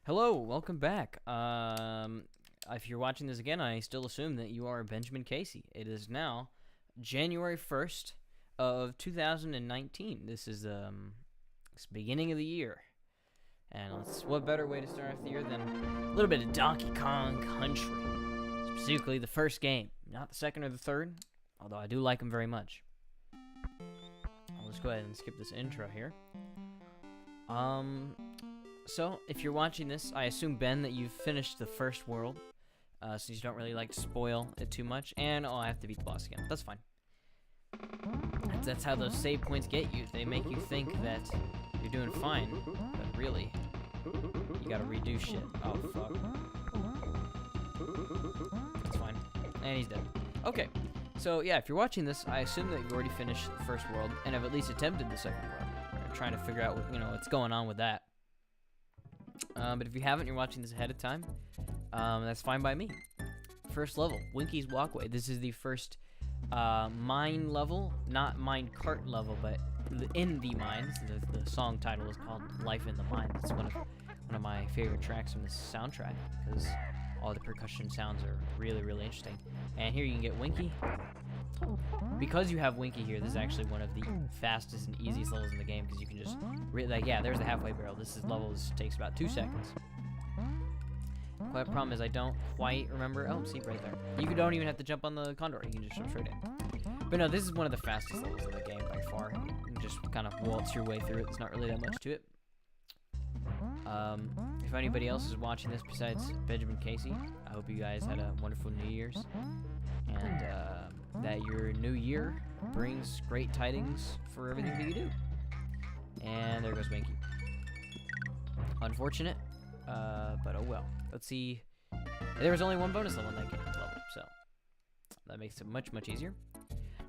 Hello, welcome back. If you're watching this again, I still assume that you are Benjamin Casey. It is now January 1st of 2019. This is it's beginning of the year. And what better way to start off the year than a little bit of Donkey Kong Country. Specifically the first game, not the second or the third, although I do like them very much. I'll just go ahead and skip this intro here. So, if you're watching this, I assume, Ben, that you've finished the first world, since you don't really like to spoil it too much, and I have to beat the boss again. That's fine. That's how those save points get you. They make you think that you're doing fine, but really, you gotta redo shit. Oh, fuck. That's fine. And he's dead. Okay, so yeah, if you're watching this, I assume that you've already finished the first world, and have at least attempted the second world. I'm trying to figure out what's going on with that. But if you haven't, you're watching this ahead of time, that's fine by me. First level, Winky's Walkway. This is the first mine level, not mine cart level, but in the mines. The song title is called Life in the Mines. It's one of my favorite tracks from this soundtrack, because all the percussion sounds are really, really interesting. And here you can get Winky. Because you have Winky here, this is actually one of the fastest and easiest levels in the game, because you can just, yeah, there's the halfway barrel. This takes about 2 seconds. The problem is I don't quite remember. Oh, see, right there. You don't even have to jump on the condor. You can just jump straight in. But no, this is one of the fastest levels in the game by far. You can just kind of waltz your way through it. There's not really that much to it. If anybody else is watching this besides Benjamin Casey, I hope you guys had a wonderful New Year's. And, that your new year brings great tidings for everything that you do. And there goes Winky. Unfortunate, but oh well. Let's see. There was only one bonus level in that game, so that makes it much, much easier.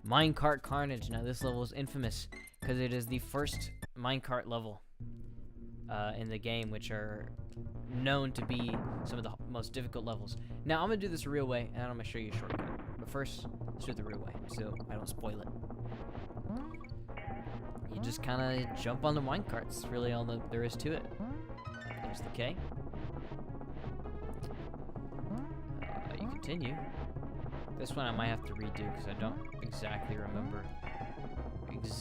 Minecart Carnage. Now this level is infamous because it is the first minecart level in the game, which are known to be some of the most difficult levels. Now I'm gonna do this the real way, and I'm gonna show you a shortcut. But first, let's do it the real way, so I don't spoil it. You just kind of jump on the minecart. It's really all there is to it. There's the K. You continue. This one I might have to redo because I don't exactly remember.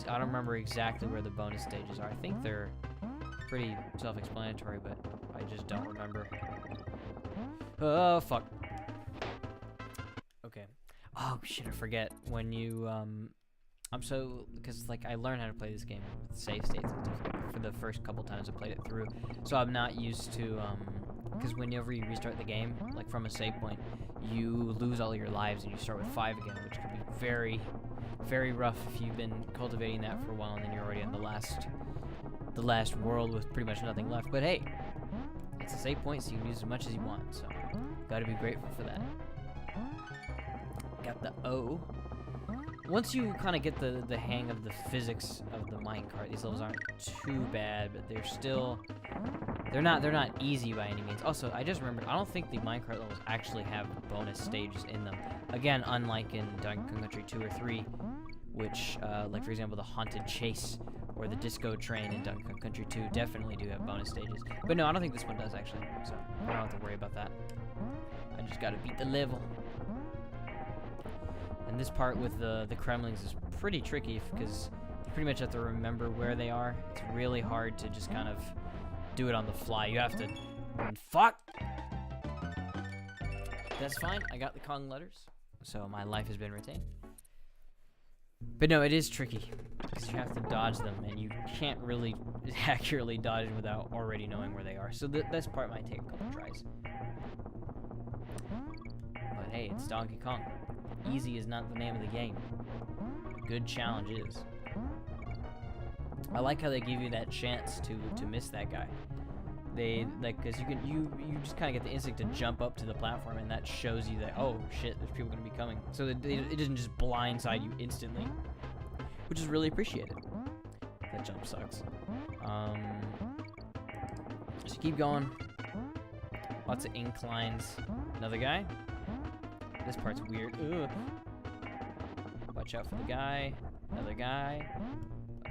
I don't remember exactly where the bonus stages are. I think they're pretty self-explanatory, but I just don't remember. Oh, fuck. Okay. Oh, shit, I forget. When you, because, like, I learned how to play this game with save states and stuff like for the first couple times I played it through. So I'm not used to, because whenever you restart the game, like, from a save point, you lose all your lives and you start with 5 again, which can be very, very rough if you've been cultivating that for a while and then you're already on the last world with pretty much nothing left. But hey, it's a save point, so you can use as much as you want, so gotta be grateful for that. Got the O. Once you kind of get the hang of the physics of the minecart, these levels aren't too bad, but they're not easy by any means. Also, I just remembered, I don't think the minecart levels actually have bonus stages in them. Again, unlike in Donkey Kong Country 2 or 3, which, like for example, the Haunted Chase or the Disco Train in Donkey Kong Country 2 definitely do have bonus stages. But no, I don't think this one does actually, so I don't have to worry about that. I just gotta beat the level. And this part with the Kremlings is pretty tricky because you pretty much have to remember where they are. It's really hard to just kind of do it on the fly. You have to... Fuck! That's fine. I got the Kong letters, so my life has been retained. But no, it is tricky because you have to dodge them, and you can't really accurately dodge them without already knowing where they are. So this part might take a couple tries. But hey, it's Donkey Kong. Easy is not the name of the game. Good challenge is. I like how they give you that chance to miss that guy. They because you just kind of get the instinct to jump up to the platform, and that shows you that, oh shit, there's people gonna be coming. So it doesn't just blindside you instantly, which is really appreciated. That jump sucks. Just keep going. Lots of inclines. Another guy. This part's weird. Ugh. Watch out for the guy. Another guy.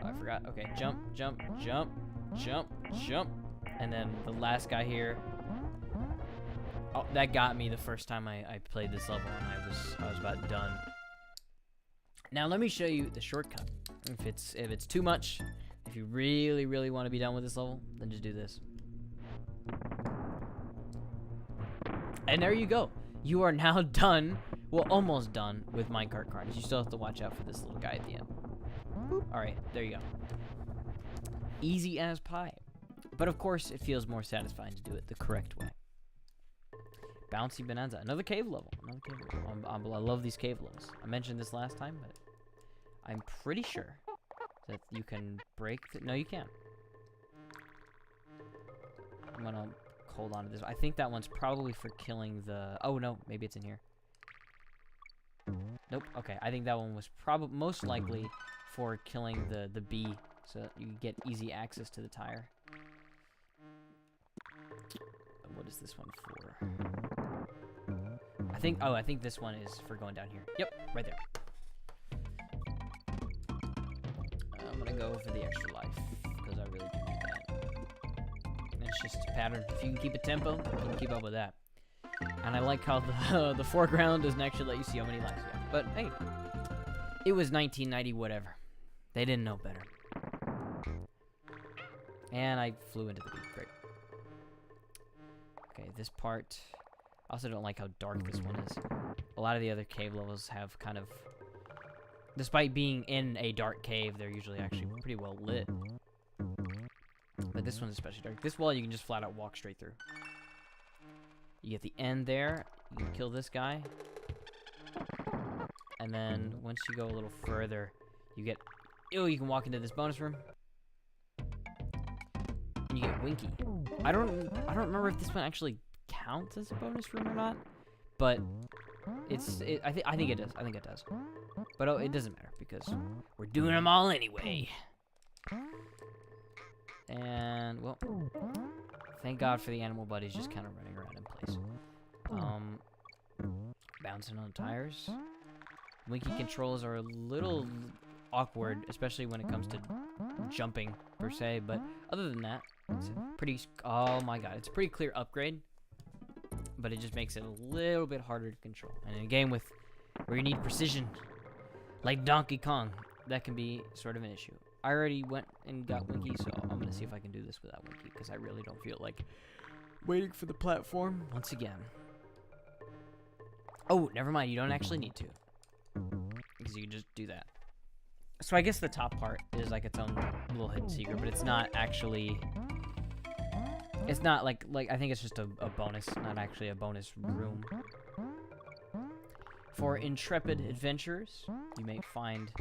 Oh, I forgot. Okay, jump, jump, jump, jump, jump. And then the last guy here. Oh, that got me the first time I played this level, and I was about done. Now let me show you the shortcut. If it's too much, if you really want to be done with this level, then just do this. And there you go. You are now done. Well, almost done with Minecart Carnage. You still have to watch out for this little guy at the end. All right, there you go. Easy as pie. But of course, it feels more satisfying to do it the correct way. Bouncy Bonanza. Another cave level. Another cave level. I love these cave levels. I mentioned this last time, but I'm pretty sure that you can break no, you can't. I'm gonna hold on to this. I think that one's probably for killing the... Oh, no. Maybe it's in here. Nope. Okay. I think that one was probably most likely for killing the bee, so that you get easy access to the tire. What is this one for? I think this one is for going down here. Yep, right there. I'm gonna go for the extra life, because I really do need that. And it's just a pattern. If you can keep a tempo, you can keep up with that. And I like how the foreground doesn't actually let you see how many lives you have. But hey, it was 1990 whatever. They didn't know better. And I flew into the beat. Great. Okay, this part... I also don't like how dark this one is. A lot of the other cave levels have kind of... Despite being in a dark cave, they're usually actually pretty well lit. But this one's especially dark. This wall you can just flat out walk straight through. You get the end there. You can kill this guy. And then once you go a little further, you get... Oh, you can walk into this bonus room. And you get Winky. I don't remember if this one actually counts as a bonus room or not, but I think it does. I think it does. But oh, it doesn't matter because we're doing them all anyway. And well, thank God for the animal buddies just kind of running around in place. Bouncing on tires. Winky controls are a little awkward, especially when it comes to jumping per se, but other than that, it's a pretty, oh my god, it's a pretty clear upgrade, but it just makes it a little bit harder to control. And in a game where you need precision, like Donkey Kong, that can be sort of an issue. I already went and got Winky, so I'm gonna see if I can do this without Winky, because I really don't feel like waiting for the platform once again. Oh, never mind, you don't actually need to, because you can just do that. So I guess the top part is like its own little hidden secret, but it's not actually... It's not like I think it's just a bonus, not actually a bonus room. For intrepid adventurers, you may find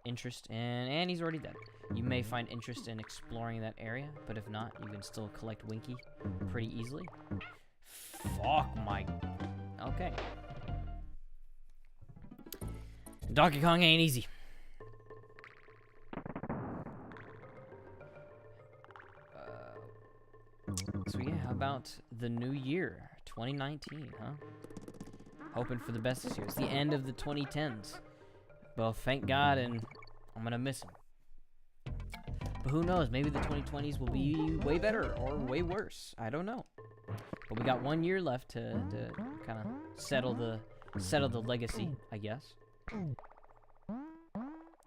interest in... And he's already dead. You may find interest in exploring that area, but if not, you can still collect Winky pretty easily. Fuck my... Okay. Donkey Kong ain't easy. So yeah, how about the new year, 2019, huh? Hoping for the best this year. It's the end of the 2010s. Well, thank God, and I'm gonna miss them. But who knows? Maybe the 2020s will be way better or way worse. I don't know. But we got 1 year left to kind of settle the legacy, I guess.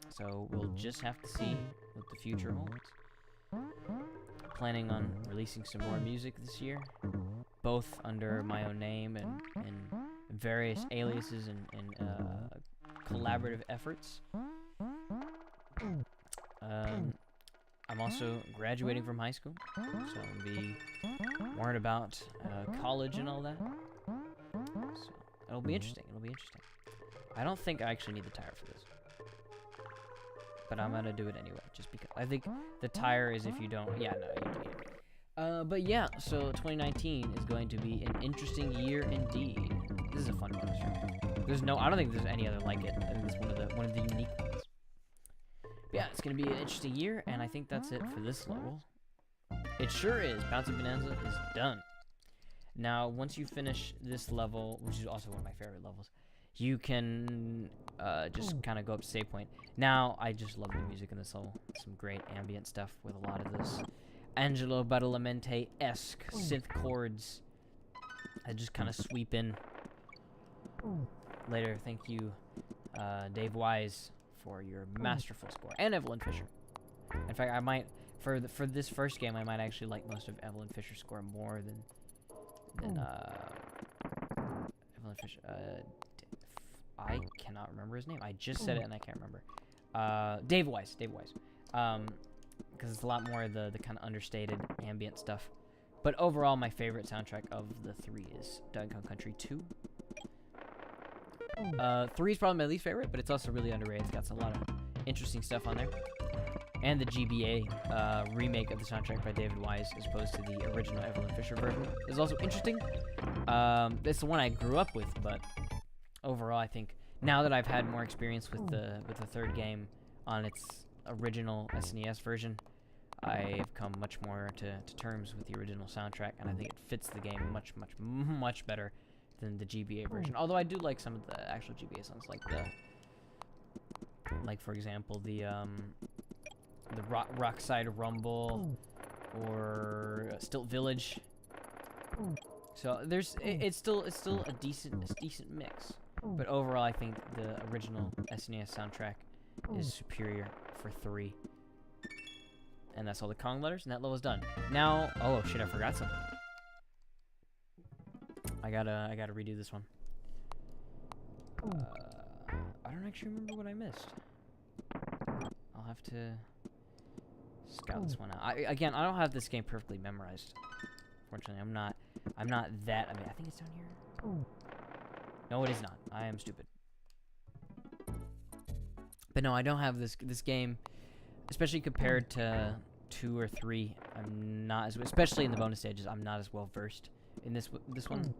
So we'll just have to see what the future holds. Planning on releasing some more music this year, both under my own name and various aliases and collaborative efforts. I'm also graduating from high school, so I'll be worried about college and all that. So it'll be interesting. It'll be interesting. I don't think I actually need the tire for this, but I'm gonna do it anyway, just because. I think the tire is if you don't. Yeah, no, you do here. But yeah, so 2019 is going to be an interesting year indeed. This is a fun bonus room. I don't think there's any other like it. I think it's one of the unique ones. But yeah, it's gonna be an interesting year, and I think that's it for this level. It sure is. Bouncy Bonanza is done. Now, once you finish this level, which is also one of my favorite levels, you can just kind of go up to save point. Now, I just love the music in this level. Some great ambient stuff with a lot of this Angelo Badalamenti-esque synth chords that just kind of sweep in. Later, thank you, Dave Wise, for your masterful score, and Evelyn Fisher. In fact, I might, for this first game, I might actually like most of Evelyn Fisher's score more than Evelyn Fisher. I cannot remember his name. I just said it and I can't remember. Dave Wise. Because it's a lot more of the kind of understated ambient stuff. But overall, my favorite soundtrack of the 3 is Donkey Kong Country 2. 3 is probably my least favorite, but it's also really underrated. It's got a lot of interesting stuff on there. And the GBA remake of the soundtrack by David Wise, as opposed to the original Evelyn Fisher version, is also interesting. It's the one I grew up with, but overall, I think now that I've had more experience with the third game on its original SNES version, I have come much more to terms with the original soundtrack, and I think it fits the game much better than the GBA version. Although I do like some of the actual GBA songs, like for example the Rockside Rumble or Stilt Village. So it's still a decent mix. But overall, I think the original SNES soundtrack is superior for 3. And that's all the Kong letters, and that level's done. Now, oh shit, I forgot something. I gotta redo this one. I don't actually remember what I missed. I'll have to scout this one out. I don't have this game perfectly memorized. Fortunately, I'm not that. I mean, I think it's down here. No, it is not. I am stupid. But no, I don't have this game, especially compared to 2 or 3. I'm not as, especially in the bonus stages, I'm not as well versed in this one.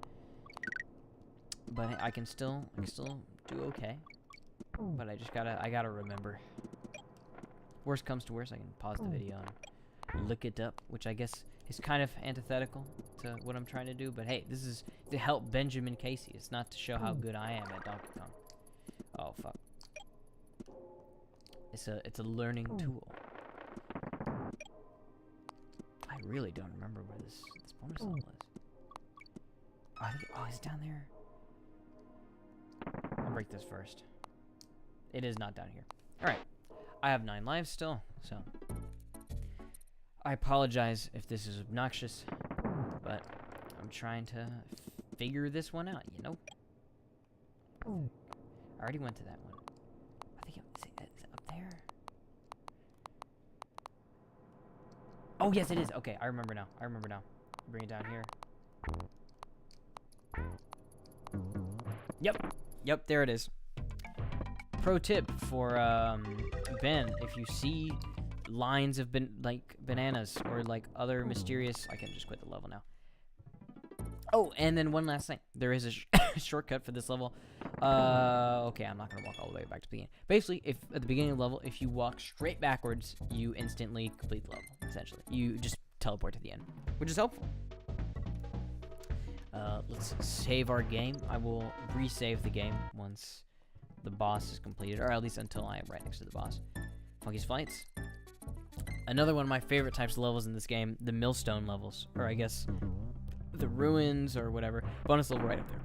But I can still do okay. But I gotta remember. Worst comes to worst, I can pause the video and look it up, which I guess is kind of antithetical to what I'm trying to do. But hey, this is to help Benjamin Casey. It's not to show how good I am at Donkey Kong. Oh fuck. It's a learning tool. I really don't remember where this bonus level is. Oh, it's down there. I'll break this first. It is not down here. Alright. I have 9 lives still, so I apologize if this is obnoxious, but I'm trying to figure this one out, you know? I already went to that one. I think is it up there? Oh, yes, it is. Okay, I remember now. Bring it down here. Yep, there it is. Pro tip for Ben: if you see lines of bananas or like other mysterious, I can just quit the level now. Oh, and then one last thing: there is a shortcut for this level. Okay, I'm not gonna walk all the way back to the beginning. Basically, if at the beginning of the level, if you walk straight backwards, you instantly complete the level. Essentially, you just teleport to the end, which is helpful. Let's save our game. I will resave the game once the boss is completed, or at least until I am right next to the boss. Funky's Flights. Another one of my favorite types of levels in this game, the Millstone levels, or I guess the Ruins or whatever. Bonus level right up there,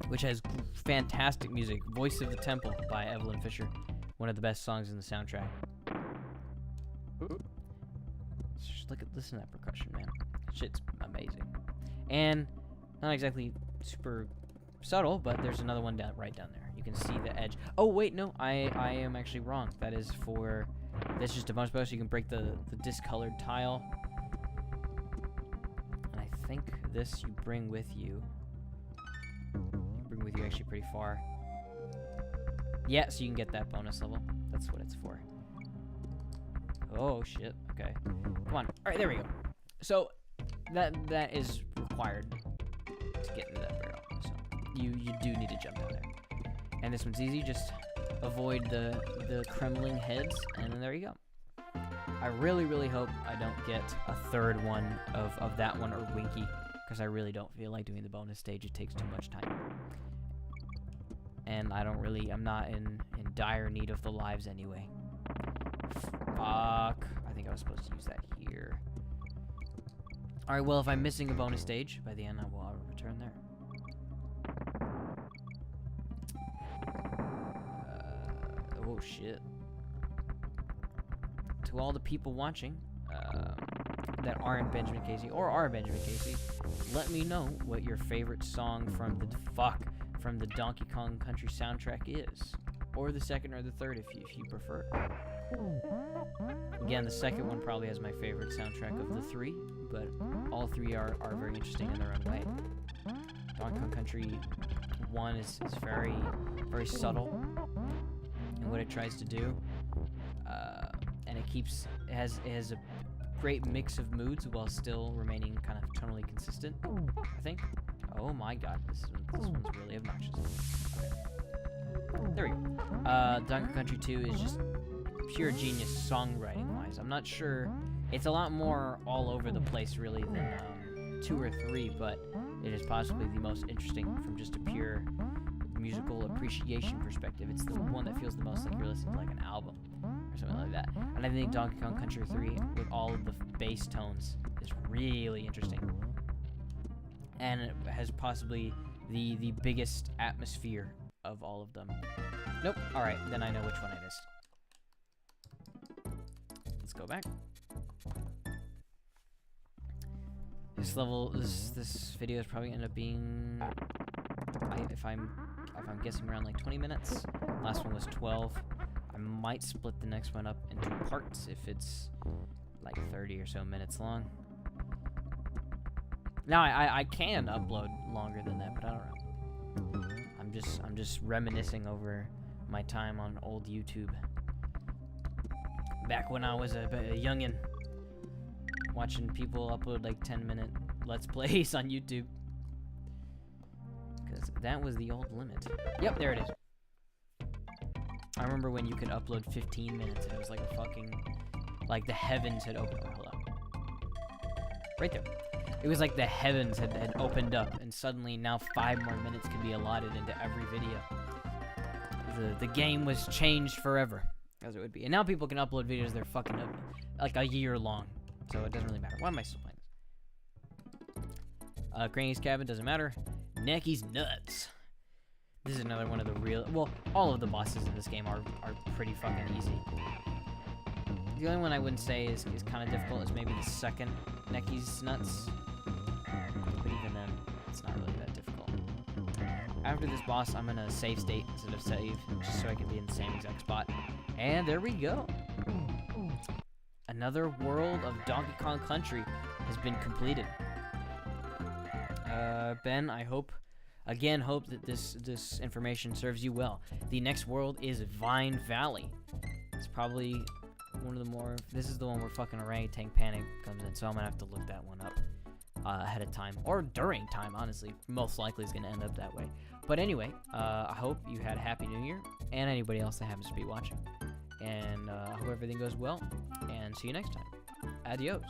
which has fantastic music. Voice of the Temple by Evelyn Fisher, one of the best songs in the soundtrack. Just listen to that percussion, man. Shit's amazing. And not exactly super subtle, but there's another one right down there. You can see the edge. Oh wait, no, I am actually wrong. That's just a bonus bonus. You can break the discolored tile. And I think this you bring with you. Actually pretty far. Yeah, so you can get that bonus level. That's what it's for. Oh shit. Okay. Come on. Alright, there we go. So that is required to get into that barrel. So you do need to jump down there. And this one's easy, just avoid the Kremling heads, and then there you go. I really hope I don't get a third one of that one or Winky, because I really don't feel like doing the bonus stage. It takes too much time. And I'm not in dire need of the lives anyway. Fuck. I think I was supposed to use that here. Alright, well, if I'm missing a bonus stage, by the end I will return there. Oh, shit. To all the people watching that aren't Benjamin Casey or are Benjamin Casey, let me know what your favorite song from the Donkey Kong Country soundtrack is, or the second or the third if you prefer. Again, the second one probably has my favorite soundtrack of the three, but all three are very interesting in their own way. Donkey Kong Country 1 is very, very subtle in what it tries to do, and it has a great mix of moods while still remaining kind of tonally consistent, I think. Oh my god, this one's really obnoxious. Okay. There we go. Donkey Kong Country 2 is just pure genius songwriting-wise. I'm not sure. It's a lot more all over the place, really, than 2 or 3, but it is possibly the most interesting from just a pure musical appreciation perspective. It's the one that feels the most like you're listening to like an album or something like that. And I think Donkey Kong Country 3, with all of the bass tones, is really interesting. And it has possibly the biggest atmosphere of all of them. Nope. Alright, then I know which one I missed. Let's go back. This video is probably gonna end up being, if I'm guessing, around like 20 minutes. Last one was 12. I might split the next one up into parts if it's like 30 or so minutes long. Now I can upload longer than that, but I don't know. I'm just reminiscing over my time on old YouTube. Back when I was a youngin', watching people upload like 10-minute Let's Plays on YouTube. Because that was the old limit. Yep, there it is. I remember when you could upload 15 minutes and it was like a fucking, like the heavens had opened. Oh, hold up. Right there. It was like the heavens had opened up, and suddenly now 5 more minutes could be allotted into every video. The game was changed forever, as it would be. And now people can upload videos that are fucking like a year long, so it doesn't really matter. Why am I still playing this? Granny's Cabin doesn't matter. Necky's Nuts. This is another one of the real... Well, all of the bosses in this game are pretty fucking easy. The only one I wouldn't say is kind of difficult is maybe the second Necky's Nuts. But even then, it's not really that difficult. After this boss, I'm gonna save state instead of save, just so I can be in the same exact spot. And there we go. Another world of Donkey Kong Country has been completed. Ben, I hope that this information serves you well. The next world is Vine Valley. It's probably one of the more... This is the one where fucking Orangutan Panic comes in, so I'm gonna have to look that one up ahead of time. Or during time, honestly. Most likely is gonna end up that way. But anyway, I hope you had a Happy New Year, and anybody else that happens to be watching. And I hope everything goes well, and see you next time. Adios.